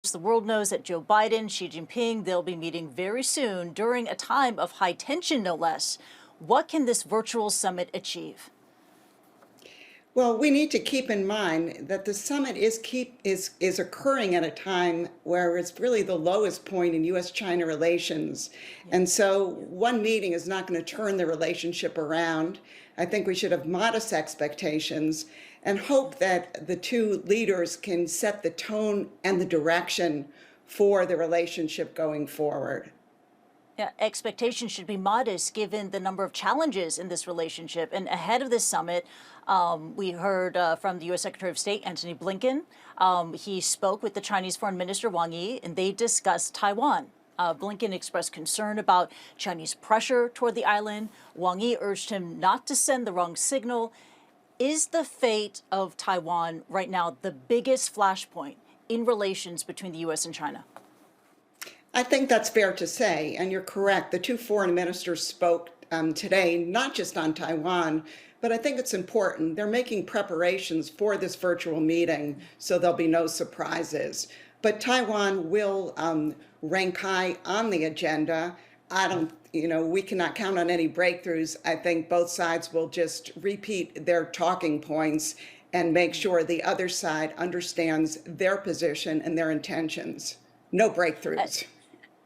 The world knows that Joe Biden, Xi Jinping, they'll be meeting very soon during a time of high tension, no less. What can this virtual summit achieve? Well, we need to keep in mind that the summit is occurring at a time where it's really the lowest point in U.S.-China relations. And so one meeting is not going to turn the relationship around. I think we should have modest expectations and hope that the two leaders can set the tone and the direction for the relationship going forward. Yeah, expectations should be modest given the number of challenges in this relationship. And ahead of this summit, we heard from the U.S. Secretary of State, Antony Blinken. He spoke with the Chinese Foreign Minister Wang Yi, and they discussed Taiwan. Blinken expressed concern about Chinese pressure toward the island. Wang Yi urged him not to send the wrong signal. Is the fate of Taiwan right now the biggest flashpoint in relations between the U.S. and China? I think that's fair to say, and you're correct. The two foreign ministers spoke today, not just on Taiwan, but I think it's important. They're making preparations for this virtual meeting, so there'll be no surprises. But Taiwan will rank high on the agenda. We cannot count on any breakthroughs. I think both sides will just repeat their talking points and make sure the other side understands their position and their intentions. No breakthroughs.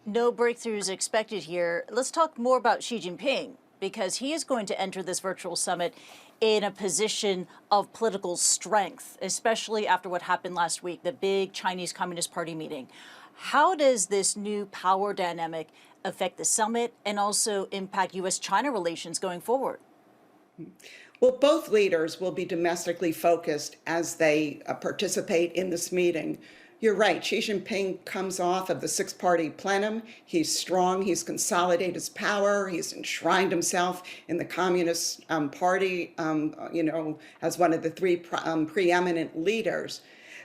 No breakthroughs expected here. Let's talk more about Xi Jinping, because he is going to enter this virtual summit in a position of political strength, especially after what happened last week, the big Chinese Communist Party meeting. How does this new power dynamic affect the summit and also impact U.S.-China relations going forward? Well, both leaders will be domestically focused as they participate in this meeting. You're right, Xi Jinping comes off of the six-party plenum. He's strong, he's consolidated his power, he's enshrined himself in the Communist Party, as one of the three preeminent leaders.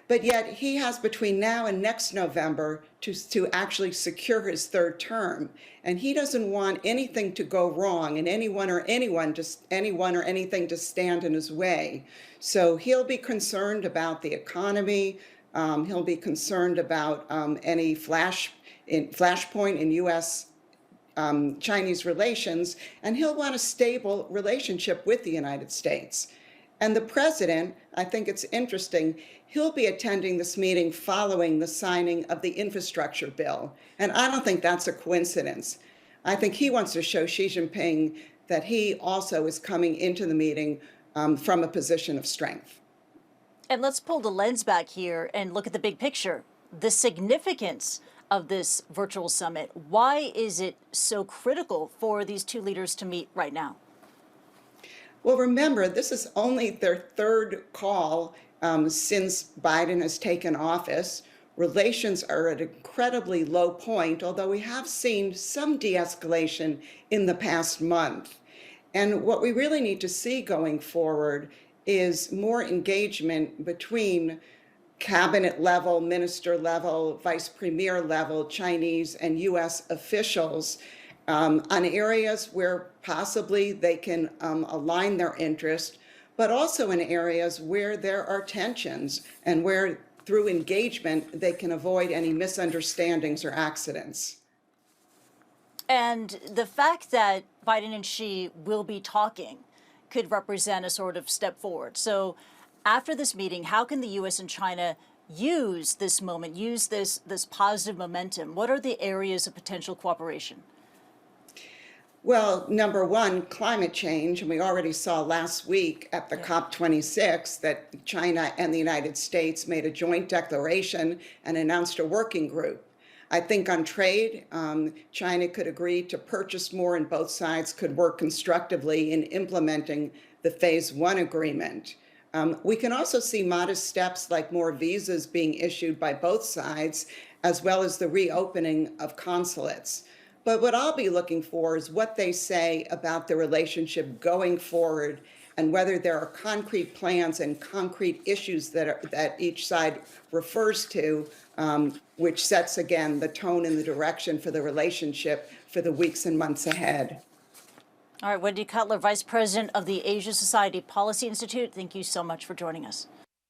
But yet he has between now and next November to actually secure his third term. And he doesn't want anything to go wrong and anyone or anything to stand in his way. So he'll be concerned about the economy. He'll be concerned about any flashpoint in U.S.-Chinese relations, and he'll want a stable relationship with the United States. And the president, I think it's interesting, he'll be attending this meeting following the signing of the infrastructure bill. And I don't think that's a coincidence. I think he wants to show Xi Jinping that he also is coming into the meeting from a position of strength. And let's pull the lens back here and look at the big picture, the significance of this virtual summit. Why is it so critical for these two leaders to meet right now? Well, remember, this is only their third call since Biden has taken office. Relations are at an incredibly low point, although we have seen some de-escalation in the past month. And what we really need to see going forward is more engagement between cabinet level, minister level, vice premier level Chinese and U.S. officials on areas where possibly they can align their interest, but also in areas where there are tensions and where through engagement they can avoid any misunderstandings or accidents. And the fact that Biden and Xi will be talking could represent a sort of step forward. So after this meeting, how can the U.S. and China use this moment, use this positive momentum? What are the areas of potential cooperation? Well, number one, climate change. And we already saw last week at the COP26 that China and the United States made a joint declaration and announced a working group. I think on trade, China could agree to purchase more and both sides could work constructively in implementing the Phase 1 agreement. We can also see modest steps like more visas being issued by both sides, as well as the reopening of consulates. But what I'll be looking for is what they say about the relationship going forward and whether there are concrete plans and concrete issues that each side refers to, which sets, again, the tone and the direction for the relationship for the weeks and months ahead. All right, Wendy Cutler, Vice President of the Asia Society Policy Institute, thank you so much for joining us.